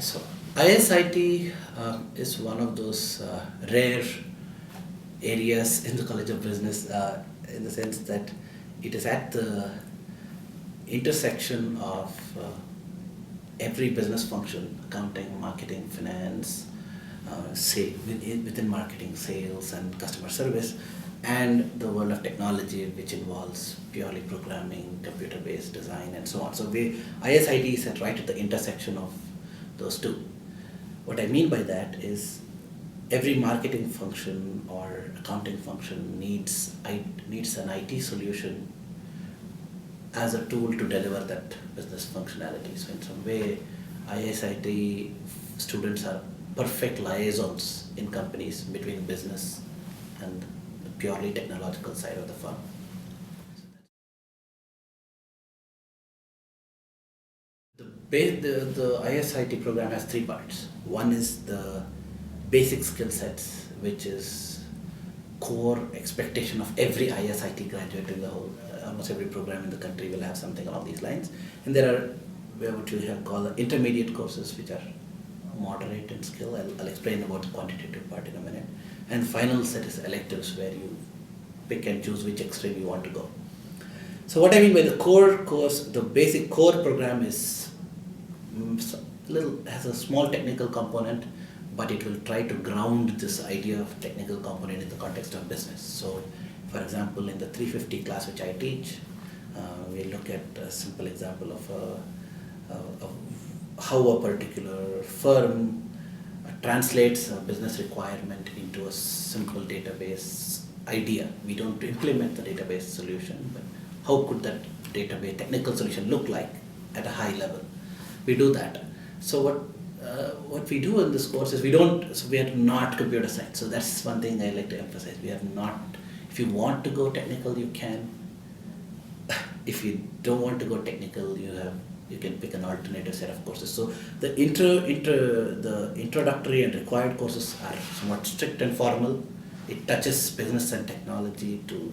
So ISIT is one of those rare areas in the College of Business in the sense that it is at the intersection of every business function: accounting, marketing, finance, within marketing, sales, and customer service, and the world of technology, which involves purely programming, computer-based design, and so on. So ISIT is at right at the intersection of those two. What I mean by that is every marketing function or accounting function needs an IT solution as a tool to deliver that business functionality. So in some way, ISIT students are perfect liaisons in companies between business and the purely technological side of the firm. The ISIT program has three parts. One is the basic skill sets, which is core expectation of every ISIT graduate in the whole. Almost every program in the country will have something along these lines. And there are what you have called intermediate courses, which are moderate in skill. I'll explain about the quantitative part in a minute. And final set is electives, where you pick and choose which extreme you want to go. So what I mean by the core course, the basic core program is has a small technical component, but it will try to ground this idea of technical component in the context of business. So, for example, in the 350 class which I teach, we look at a simple example of how a particular firm translates a business requirement into a simple database idea. We don't implement the database solution, but how could that database technical solution look like at a high level? We do that. So what we do in this course is we are not computer science. So that's one thing I like to emphasize. We are not. If you want to go technical, you can. If you don't want to go technical, you can pick an alternative set of courses. So the introductory and required courses are somewhat strict and formal. It touches business and technology to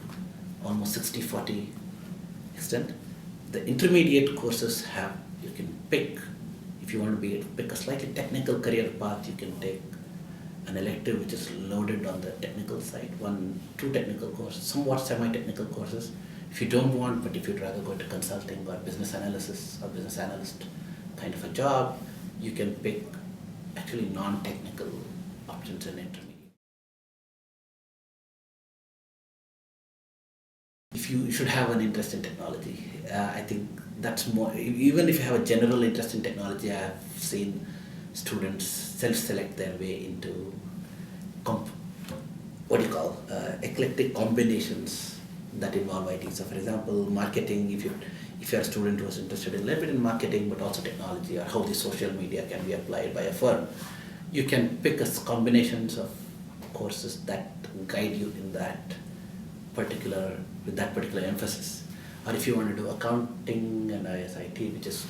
almost 60-40 extent. The intermediate courses you can pick. If you want to pick a slightly technical career path, you can take an elective which is loaded on the technical side, two technical courses, somewhat semi-technical courses. If you don't want, but if you'd rather go into consulting or business analysis or business analyst kind of a job, you can pick actually non-technical options in intermediate. If you should have an interest in technology, I think that's more. Even if you have a general interest in technology, I have seen students self-select their way into eclectic combinations that involve IT. So, for example, marketing. If you're a student who is interested in a little bit in marketing, but also technology or how the social media can be applied by a firm, you can pick combinations of courses that guide you in with that particular emphasis. Or if you want to do accounting and ISIT, which is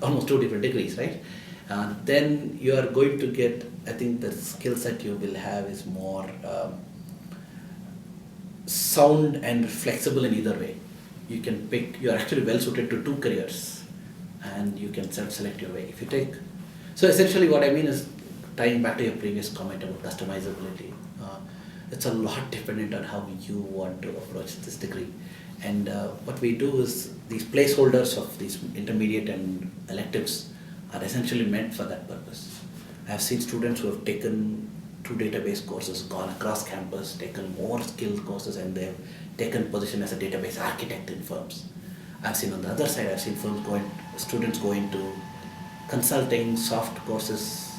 almost two different degrees, right? Then you are going to get, I think the skill set you will have is more sound and flexible in either way. You're actually well suited to two careers, and you can self-select your way. So essentially what I mean is, tying back to your previous comment about customizability, it's a lot dependent on how you want to approach this degree. And what we do is, these placeholders of these intermediate and electives are essentially meant for that purpose. I have seen students who have taken two database courses, gone across campus, taken more skilled courses, and they have taken position as a database architect in firms. I've seen on the other side, I've seen students go into consulting, soft courses,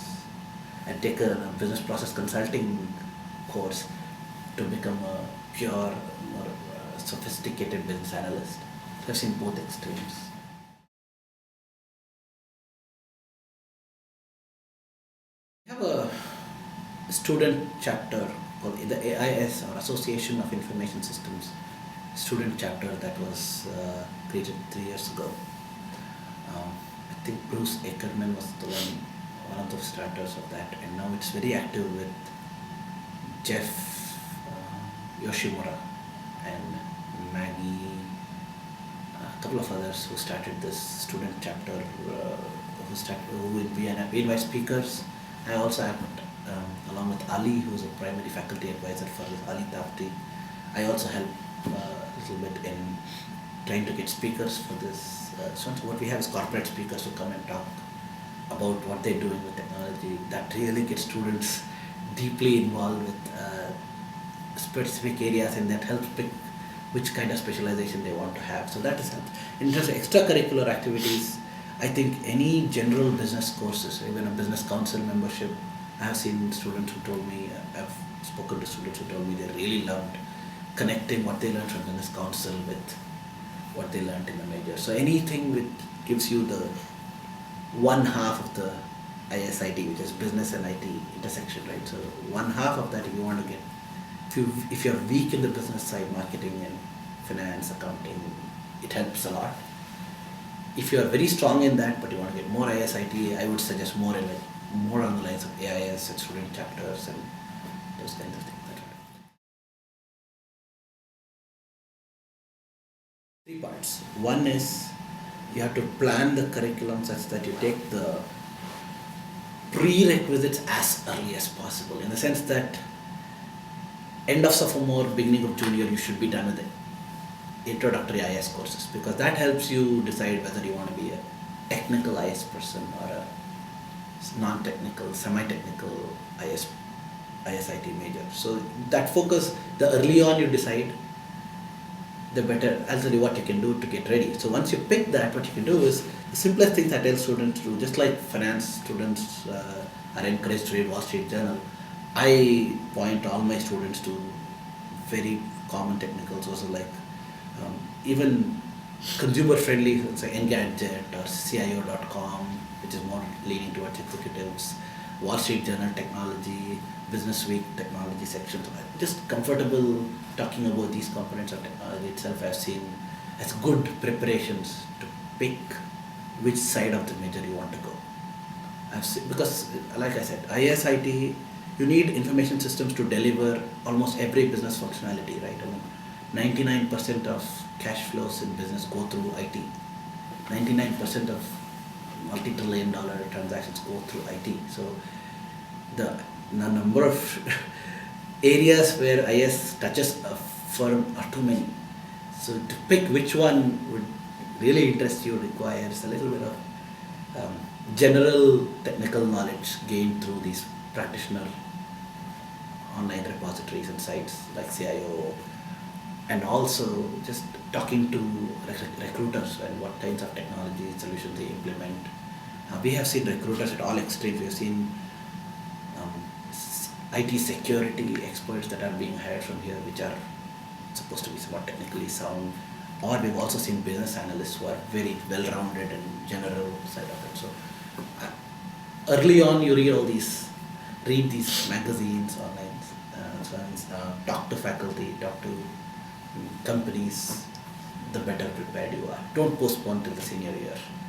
and take a business process consulting course to become a pure, more sophisticated business analyst. So I've seen both extremes. We have a student chapter called the AIS, or Association of Information Systems student chapter, that was created 3 years ago. I think Bruce Ackerman was one of the starters of that, and now it's very active with Jeff Yoshimura and Maggie couple of others who started this student chapter, who will be we invite speakers. I also act along with Ali, who is a primary faculty advisor for Ali Tapti. I also help a little bit in trying to get speakers for this. So what we have is corporate speakers who come and talk about what they're doing with technology. That really gets students deeply involved with specific areas, and that helps pick which kind of specialization they want to have. So that is helps. In terms of extracurricular activities, I think any general business courses, even a business council membership, I have seen students who told me, I've spoken to students who told me they really loved connecting what they learned from business council with what they learned in the major. So anything which gives you the one half of the ISIT, which is business and IT intersection, right? So one half of that, if you want to get, if you're weak in the business side, marketing and finance, accounting, it helps a lot. If you are very strong in that, but you want to get more ISIT, I would suggest more in more on the lines of AIS and student chapters and those kinds of things. Three parts. One is you have to plan the curriculum such that you take the prerequisites as early as possible, in the sense that end of sophomore, beginning of junior, you should be done with the introductory IS courses, because that helps you decide whether you want to be a technical IS person or a non-technical, semi-technical ISIT major. So that focus, the early on you decide, the better. I'll tell you what you can do to get ready. So once you pick that, what you can do is the simplest things I tell students to do, just like finance students are encouraged to read Wall Street Journal, I point all my students to very common technical sources like even consumer friendly, say Engadget or CIO.com, which is more leaning towards executives, Wall Street Journal technology, Business Week technology section. So just comfortable talking about these components of technology itself, I've seen as good preparations to pick which side of the major you want to go. I've seen, because like I said, ISIT, you need information systems to deliver almost every business functionality, right? I mean, 99% of cash flows in business go through IT. 99% of multi-trillion dollar transactions go through IT. So the number of areas where IS touches a firm are too many. So to pick which one would really interest you requires a little bit of general technical knowledge gained through these practitioner online repositories and sites like CIO, and also just talking to recruiters and what kinds of technology solutions they implement. We have seen recruiters at all extremes. We have seen IT security experts that are being hired from here, which are supposed to be somewhat technically sound, or we've also seen business analysts who are very well-rounded and general side of it. So early on, you read these magazines online, talk to faculty, talk to companies, the better prepared you are. Don't postpone till the senior year.